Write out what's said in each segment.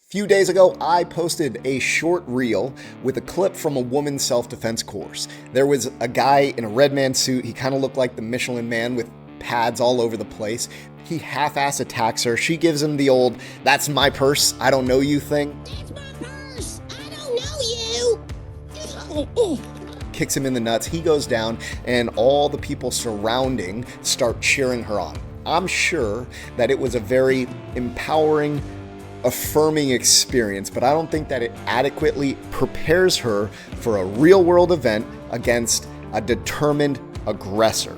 Few days ago, I posted a short reel with a clip from a woman's self-defense course. There was a guy in a red man suit. He kind of looked like the Michelin Man with pads all over the place. He half-ass attacks her. She gives him the old, "That's my purse, I don't know you" thing. That's my purse, I don't know you. Kicks him in the nuts. He goes down, and all the people surrounding start cheering her on. I'm sure that it was a very empowering, affirming experience, but I don't think that it adequately prepares her for a real-world event against a determined aggressor.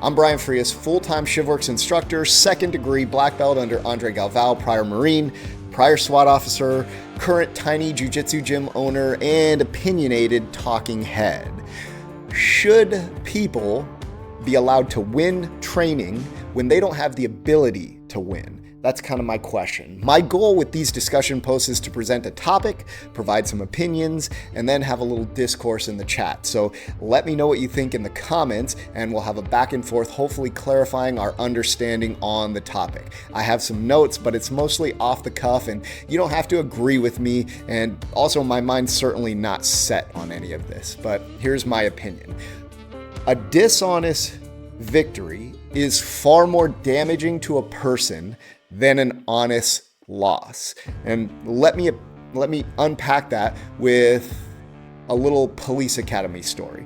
I'm Brian Frias, full-time Shivworks instructor, second degree black belt under Andre Galvao, prior Marine, prior SWAT officer, current tiny jiu-jitsu gym owner, and opinionated talking head. Should people be allowed to win training when they don't have the ability to win? That's kind of my question. My goal with these discussion posts is to present a topic, provide some opinions, and then have a little discourse in the chat. So let me know what you think in the comments, and we'll have a back and forth, hopefully clarifying our understanding on the topic. I have some notes, but it's mostly off the cuff, and you don't have to agree with me. And also, my mind's certainly not set on any of this, but here's my opinion. A dishonest victory is far more damaging to a person than an honest loss. And let me unpack that with a little police academy story.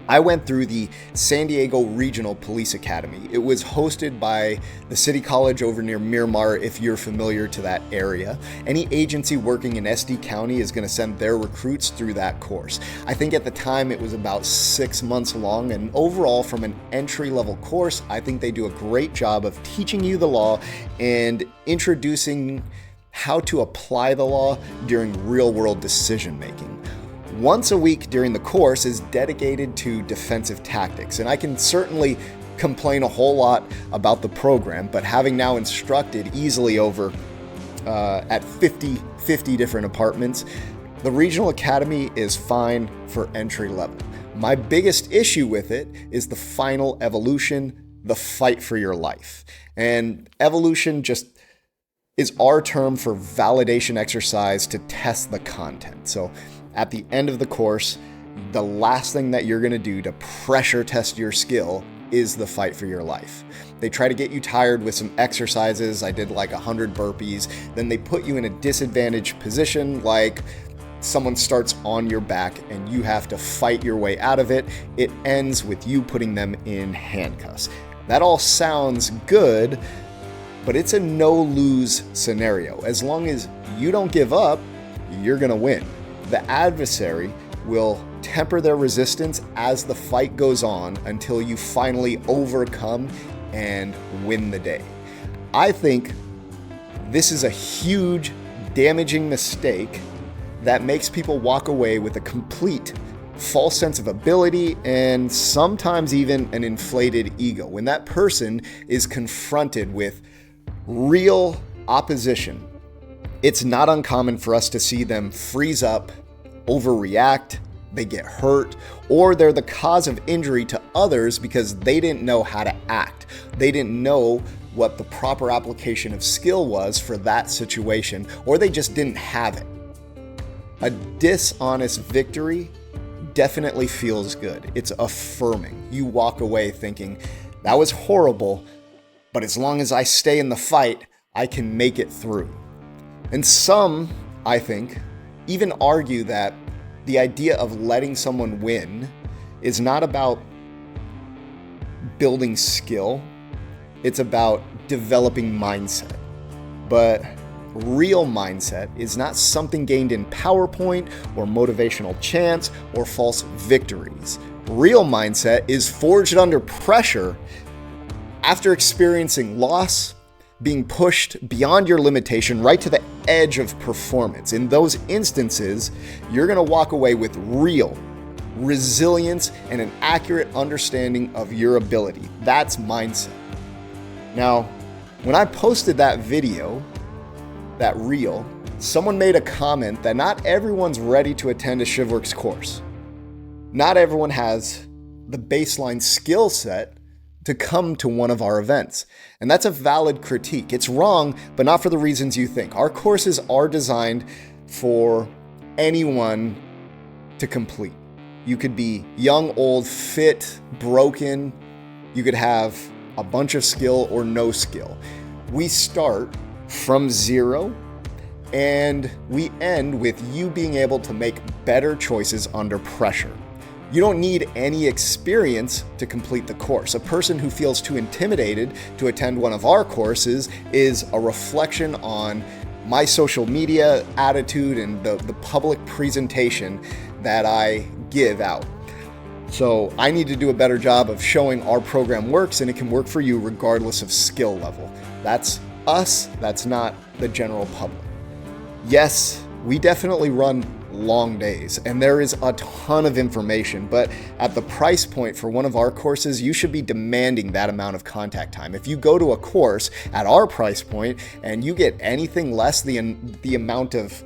I went through the San Diego Regional Police Academy. It was hosted by the City College over near Miramar, if you're familiar to that area. Any agency working in SD County is going to send their recruits through that course. I think at the time it was about 6 months long, and overall from an entry-level course, I think they do a great job of teaching you the law and introducing how to apply the law during real-world decision-making. Once a week during the course is dedicated to defensive tactics, and I can certainly complain a whole lot about the program, but having now instructed easily over at 50 different apartments, the Regional Academy is fine for entry level. My biggest issue with it is the final evolution, the fight for your life. And evolution just is our term for validation exercise to test the content. So at the end of the course, the last thing that you're going to do to pressure test your skill is the fight for your life. They try to get you tired with some exercises. I did like 100 burpees. Then they put you in a disadvantaged position, like someone starts on your back and you have to fight your way out of it. It ends with you putting them in handcuffs. That all sounds good, but it's a no-lose scenario. As long as you don't give up, you're going to win. The adversary will temper their resistance as the fight goes on until you finally overcome and win the day. I think this is a huge, damaging mistake that makes people walk away with a complete false sense of ability and sometimes even an inflated ego. When that person is confronted with real opposition, it's not uncommon for us to see them freeze up, overreact, they get hurt, or they're the cause of injury to others because they didn't know how to act. They didn't know what the proper application of skill was for that situation, or they just didn't have it. A dishonest victory definitely feels good. It's affirming. You walk away thinking, that was horrible, but as long as I stay in the fight, I can make it through. And some, I think, even argue that the idea of letting someone win is not about building skill, it's about developing mindset. But real mindset is not something gained in PowerPoint or motivational chants or false victories. Real mindset is forged under pressure after experiencing loss, being pushed beyond your limitation right to the edge of performance. In those instances, you're going to walk away with real resilience and an accurate understanding of your ability. That's mindset. Now, when I posted that video, that reel, someone made a comment that not everyone's ready to attend a Shivworks course. Not everyone has the baseline skill set to come to one of our events. And that's a valid critique. It's wrong, but not for the reasons you think. Our courses are designed for anyone to complete. You could be young, old, fit, broken. You could have a bunch of skill or no skill. We start from zero and we end with you being able to make better choices under pressure. You don't need any experience to complete the course. A person who feels too intimidated to attend one of our courses is a reflection on my social media attitude and the public presentation that I give out. So I need to do a better job of showing our program works, and it can work for you regardless of skill level. That's us, that's not the general public. Yes, we definitely run long days, and there is a ton of information, but at the price point for one of our courses, you should be demanding that amount of contact time. If you go to a course at our price point and you get anything less than the amount of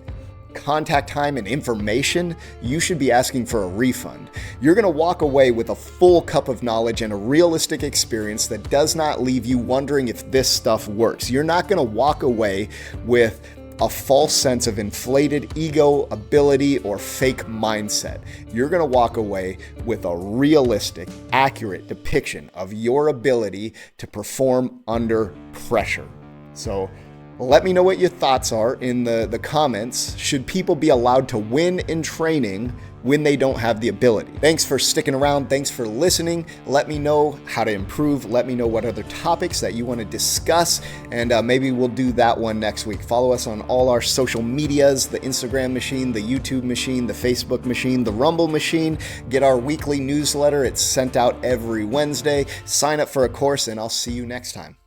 contact time and information, you should be asking for a refund. You're going to walk away with a full cup of knowledge and a realistic experience that does not leave you wondering if this stuff works. You're not going to walk away with a false sense of inflated ego, ability, or fake mindset. You're going to walk away with a realistic, accurate depiction of your ability to perform under pressure. So let me know what your thoughts are in the comments. Should people be allowed to win in training when they don't have the ability? Thanks for sticking around. Thanks for listening. Let me know how to improve. Let me know what other topics that you want to discuss, and maybe we'll do that one next week. Follow us on all our social medias, the Instagram machine, the YouTube machine, the Facebook machine, the Rumble machine. Get our weekly newsletter. It's sent out every Wednesday. Sign up for a course, and I'll see you next time.